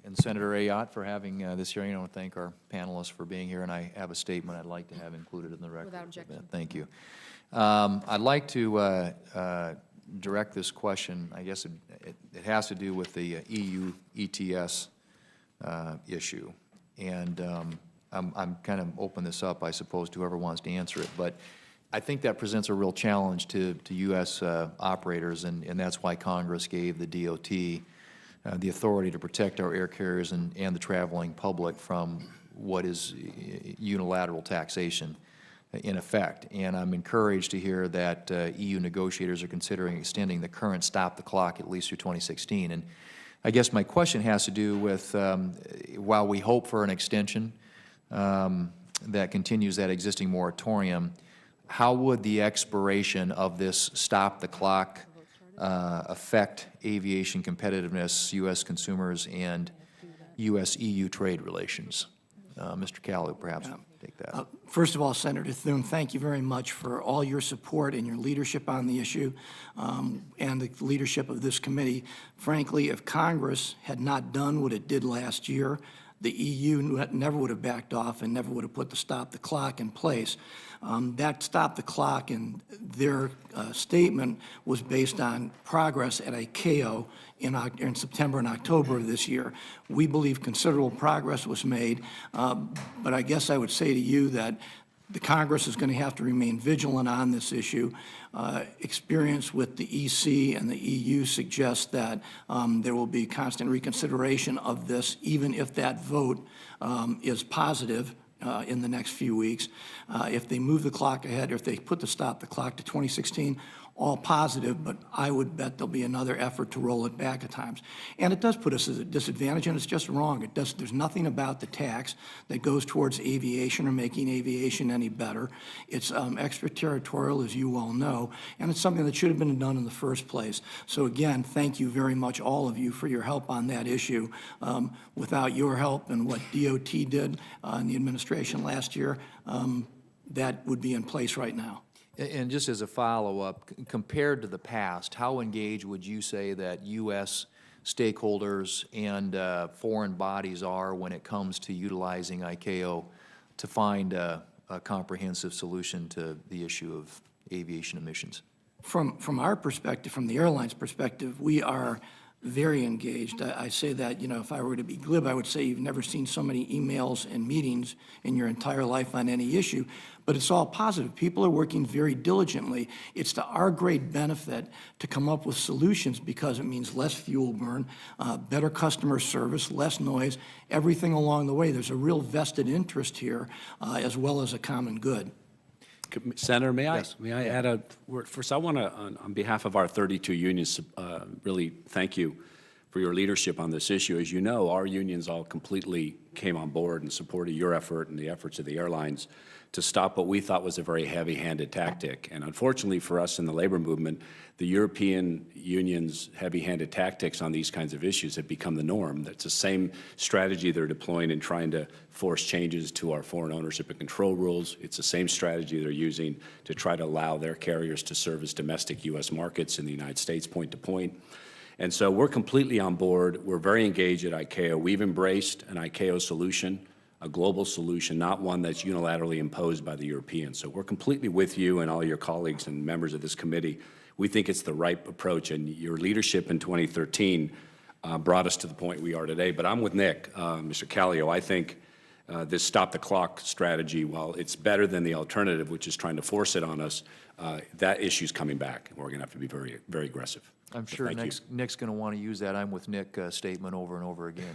and Senator Ayotte for having this hearing. I want to thank our panelists for being here, and I have a statement I'd like to have included in the record. Without objection. Thank you. I'd like to direct this question. I guess it has to do with the EU ETS issue, and I'm kind of open this up, I suppose, to whoever wants to answer it. But I think that presents a real challenge to U.S. Operators, and that's why Congress gave the DOT the authority to protect our air carriers and the traveling public from what is unilateral taxation in effect. And I'm encouraged to hear that EU negotiators are considering extending the current stop the clock at least through 2016. And I guess my question has to do with, while we hope for an extension that continues that existing moratorium, how would the expiration of this stop the clock affect aviation competitiveness, U.S. consumers, and U.S.-EU trade relations? Mr. Calloway, perhaps take that. First of all, Senator Thune, thank you very much for all your support and your leadership on the issue and the leadership of this committee. Frankly, if Congress had not done what it did last year, the EU never would have backed off and never would have put the stop the clock in place. That stop the clock and their statement was based on progress at ICAO in September and October of this year. We believe considerable progress was made, but I guess I would say to you that the Congress is going to have to remain vigilant on this issue. Experience with the EC and the EU suggests that there will be constant reconsideration of this, even if that vote is positive in the next few weeks. If they move the clock ahead, or if they put the stop the clock to 2016, all positive, but I would bet there'll be another effort to roll it back at times. And it does put us at a disadvantage, and it's just wrong. There's nothing about the tax that goes towards aviation or making aviation any better. It's extraterritorial, as you well know, and it's something that should have been done in the first place. So again, thank you very much, all of you, for your help on that issue. Without your help and what DOT did in the administration last year, that would be in place right now. And just as a follow-up, compared to the past, how engaged would you say that U.S. stakeholders and foreign bodies are when it comes to utilizing ICAO to find a comprehensive solution to the issue of aviation emissions? From our perspective, from the airline's perspective, we are very engaged. I say that, you know, if I were to be glib, I would say you've never seen so many emails and meetings in your entire life on any issue, but it's all positive. People are working very diligently. It's to our great benefit to come up with solutions because it means less fuel burn, better customer service, less noise, everything along the way. There's a real vested interest here as well as a common good. Senator, may Yes. I add a word? First, I want to, on behalf of our 32 unions, really thank you for your leadership on this issue. As you know, our unions all completely came on board and supported your effort and the efforts of the airlines to stop what we thought was a very heavy-handed tactic. And unfortunately for us in the labor movement, the European Union's heavy-handed tactics on these kinds of issues have become the norm. That's the same strategy they're deploying in trying to force changes to our foreign ownership and control rules. It's the same strategy they're using to try to allow their carriers to service domestic U.S. markets in the United States point to point. And so we're completely on board. We're very engaged at ICAO. We've embraced an ICAO solution, a global solution, not one that's unilaterally imposed by the Europeans. So we're completely with you and all your colleagues and members of this committee. We think it's the right approach, and your leadership in 2013 brought us to the point we are today. But I'm with Nick, Mr. Callio. I think this stop-the-clock strategy, while it's better than the alternative, which is trying to force it on us, that issue's coming back. We're going to have to be very, very aggressive. I'm sure Nick's going to want to use that "I'm with Nick" statement over and over again.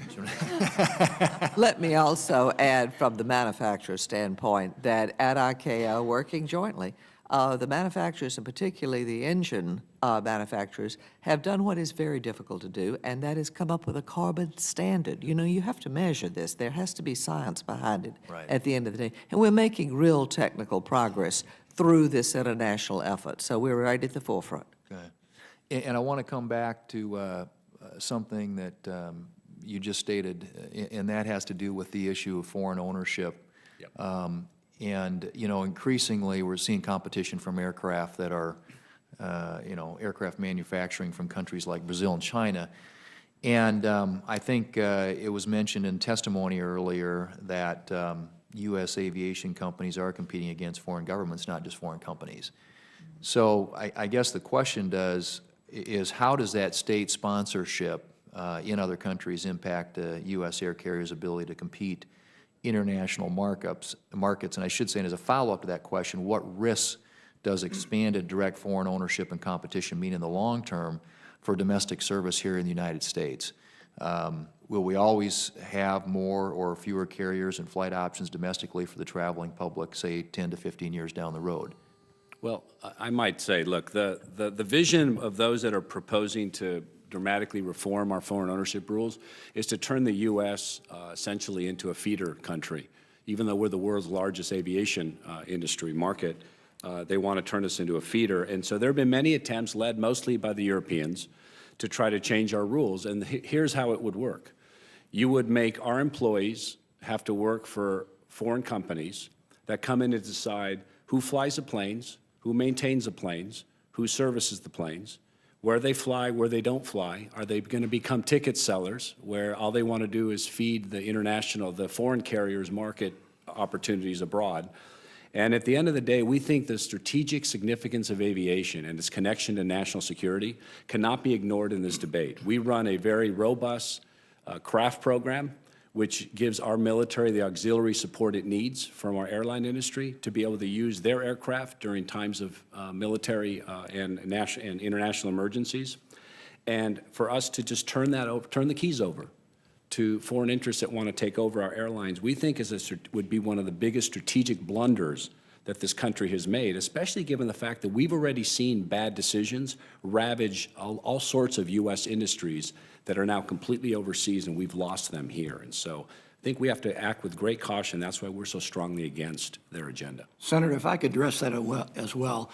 Let me also add from the manufacturer's standpoint that at ICAO, working jointly, the manufacturers, and particularly the engine manufacturers, have done what is very difficult to do, and that is come up with a carbon standard. You know, you have to measure this. There has to be science behind it at the end of the day. And we're making real technical progress through this international effort. So we're right at the forefront. Okay. And I want to come back to something that you just stated, and that has to do with the issue of foreign ownership. Yep. And, you know, increasingly we're seeing competition from aircraft that are, you know, aircraft manufacturing from countries like Brazil and China. And I think it was mentioned in testimony earlier that U.S. aviation companies are competing against foreign governments, not just foreign companies. So I guess the question is how does that state sponsorship in other countries impact U.S. air carriers' ability to compete international markets? And I should say, and as a follow-up to that question, what risks does expanded direct foreign ownership and competition mean in the long term for domestic service here in the United States? Will we always have more or fewer carriers and flight options domestically for the traveling public, say 10 to 15 years down the road? Well, I might say, look, the vision of those that are proposing to dramatically reform our foreign ownership rules is to turn the U.S. Essentially into a feeder country. Even though we're the world's largest aviation industry market, they want to turn us into a feeder. And so there have been many attempts, led mostly by the Europeans, to try to change our rules. And here's how it would work. You would make our employees have to work for foreign companies that come in to decide who flies the planes, who maintains the planes, who services the planes, where they fly, where they don't fly. Are they going to become ticket sellers, where all they want to do is feed the foreign carriers' market opportunities abroad? And at the end of the day, we think the strategic significance of aviation and its connection to national security cannot be ignored in this debate. We run a very robust craft program, which gives our military the auxiliary support it needs from our airline industry to be able to use their aircraft during times of military and international emergencies. And for us to just turn the keys over to foreign interests that want to take over our airlines, we think would be one of the biggest strategic blunders that this country has made, especially given the fact that we've already seen bad decisions ravage all sorts of U.S. industries that are now completely overseas, and we've lost them here. And so I think we have to act with great caution. That's why we're so strongly against their agenda. Senator, if I could address that as well.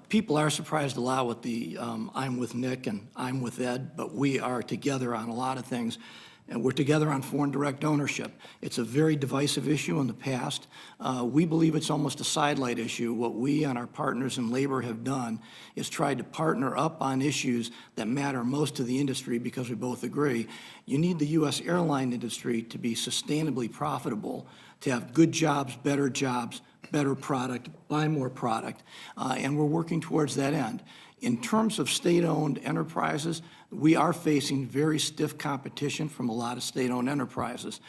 People are surprised a lot with the I'm with Nick and I'm with Ed, but we are together on a lot of things. And we're together on foreign direct ownership. It's a very divisive issue in the past. We believe it's almost a sidelight issue. What we and our partners in labor have done is tried to partner up on issues that matter most to the industry because we both agree. You need the U.S. airline industry to be sustainably profitable, to have good jobs, better product, buy more product, and we're working towards that end. In terms of state-owned enterprises, we are facing very stiff competition from a lot of state-owned enterprises.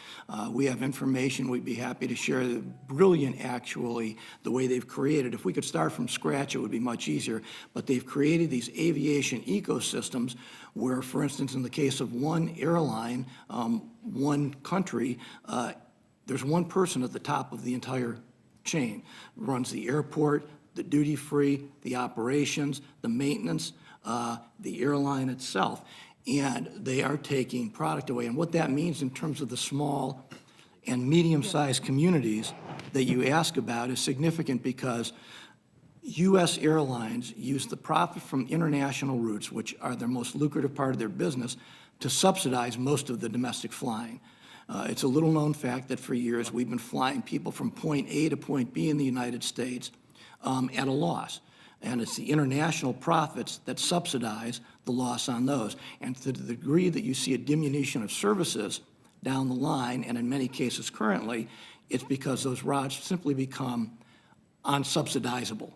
We have information we'd be happy to share. Brilliant, actually, the way they've created. If we could start from scratch, it would be much easier. But they've created these aviation ecosystems where, for instance, in the case of one airline, one country, there's one person at the top of the entire chain, runs the airport, the duty-free, the operations, the maintenance, the airline itself. And they are taking product away. And what that means in terms of the small and medium-sized communities that you ask about is significant because U.S. airlines use the profit from international routes, which are their most lucrative part of their business, to subsidize most of the domestic flying. It's a little-known fact that for years we've been flying people from point A to point B in the United States at a loss. And it's the international profits that subsidize the loss on those. And to the degree that you see a diminution of services down the line, and in many cases currently, it's because those routes simply become unsubsidizable.